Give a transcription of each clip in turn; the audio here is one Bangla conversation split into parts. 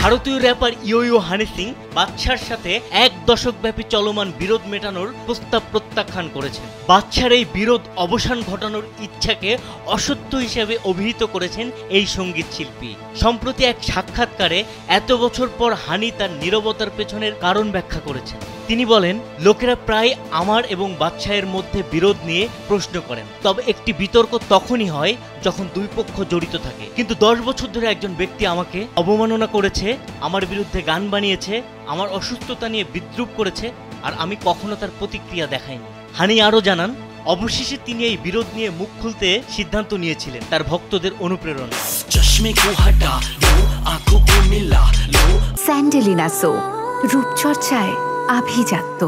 ভারতীয় র্যাপার ইয়ো হানি সিং বাদশার সাথে 1 দশক ব্যাপী চলমান বিরোধ মেটানোর প্রস্তাব প্রত্যাখ্যান করেছেন। বাদশার এই বিরোধ অবসান ঘটানোর ইচ্ছাকে অসত্য হিসেবে অভিহিত করেছেন এই সঙ্গীত শিল্পী। সম্প্রতি এক সাক্ষাৎকারে এত বছর পর হানি তার নীরবতার পেছনের কারণ ব্যাখ্যা করেছেন। তিনি বলেন, লোকেরা প্রায় আমার এবং বাদশাহের মধ্যে বিরোধ নিয়ে প্রশ্ন করেন, তবে একটি বিতর্ক তখনই হয় যখন দুই পক্ষ জড়িত থাকে। কিন্তু 10 বছর ধরে একজন ব্যক্তি আমাকে অবমাননা করেছে, আমার বিরুদ্ধে গান বানিয়েছে, আমার অসুস্থতা নিয়ে বিদ্রূপ করেছে, আর আমি কখনো তার প্রতিক্রিয়া দেখাইনি। হানি আরও জানান, অবশেষে তিনি এই বিরোধ নিয়ে মুখ খুলতে সিদ্ধান্ত নিয়েছিলেন তার ভক্তদের অনুপ্রেরণা। স্যান্ডেলিনা সো, রূপচর্চায় আভিজাত্য।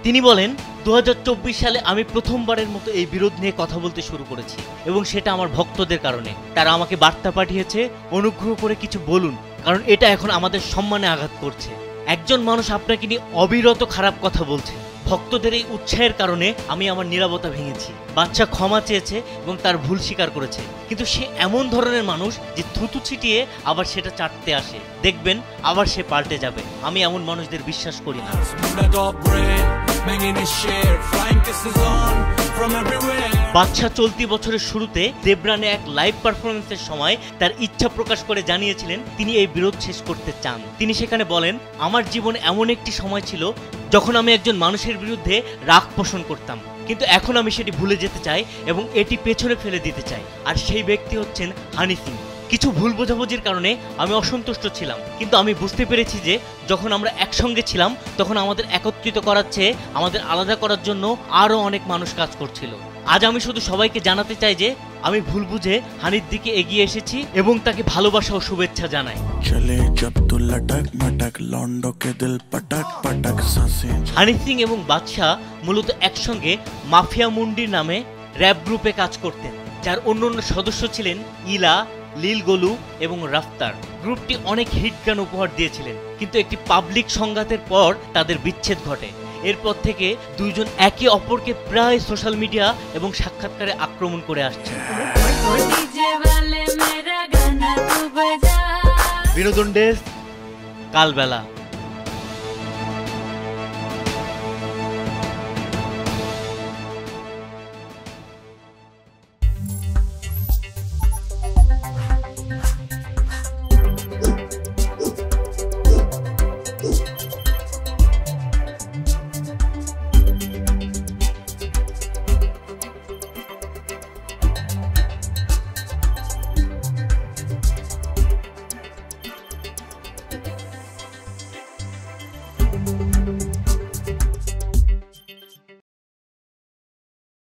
তিনি বলেন, 2024 সালে আমি প্রথমবারের মতো এই বিরোধ নিয়ে কথা বলতে শুরু করেছি, এবং সেটা আমার ভক্তদের কারণে। তারা আমাকে বার্তা পাঠিয়েছে, অনুগ্রহ করে কিছু বলুন, কারণ এটা এখন আমাদের সম্মানে আঘাত করছে। একজন মানুষ আপনাকে নিয়ে অবিরত খারাপ কথা বলছে। ভক্তদের এই উৎসাহের কারণে আমি আমার নীরবতা ভেঙেছি। বাদশা ক্ষমা চেয়েছে এবং তার ভুল স্বীকার করেছে, কিন্তু সে এমন ধরনের মানুষ যে থুতু ছিটিয়ে আবার সেটা চাটতে আসে। দেখবেন আবার সে পাল্টে যাবে। আমি এমন মানুষদের বিশ্বাস করি না। বাদশা চলতি বছরের শুরুতে দেবরানে এক লাইভ পারফরমেন্সের সময় তার ইচ্ছা প্রকাশ করে জানিয়েছিলেন তিনি এই বিরোধ শেষ করতে চান। তিনি সেখানে বলেন, আমার জীবনে এমন একটি সময় ছিল যখন আমি একজন মানুষের বিরুদ্ধে রাগ পোষণ করতাম, কিন্তু এখন আমি সেটি ভুলে যেতে চাই এবং এটি পেছনে ফেলে দিতে চাই। আর সেই ব্যক্তি হচ্ছেন হানি সিং। কিছু ভুল বোঝাবুঝির কারণে আমি অসন্তুষ্ট ছিলাম, কিন্তু আমি বুঝতে পেরেছি যে যখন আমরা একসঙ্গে ছিলাম তখন আমাদের একত্রিত করার চেয়ে আমাদের আলাদা করার জন্য আরও অনেক মানুষ কাজ করছিল। আজ আমি শুধু সবাইকে জানাতে চাই যে আমি ভুল বুঝে হানির দিকে এগিয়ে এসেছি এবং তাকে ভালোবাসা ও শুভেচ্ছা জানাই। হানি সিং এবং বাদশা মূলত একসঙ্গে মাফিয়া মুন্ডি নামে র্যাপ গ্রুপে কাজ করতেন, যার অন্যান্য সদস্য ছিলেন ইলা, লিল গোলু এবং রাফতার। গ্রুপটি অনেক হিট গান উপহার দিয়েছিলেন, কিন্তু একটি পাবলিক সংঘাতের পর তাদের বিচ্ছেদ ঘটে। এরপর থেকে দুইজন একে অপরকে প্রায় সোশ্যাল মিডিয়া এবং সাক্ষাৎকারে আক্রমণ করে আসছে। বিনোদন ডেস্ক, কালবেলা।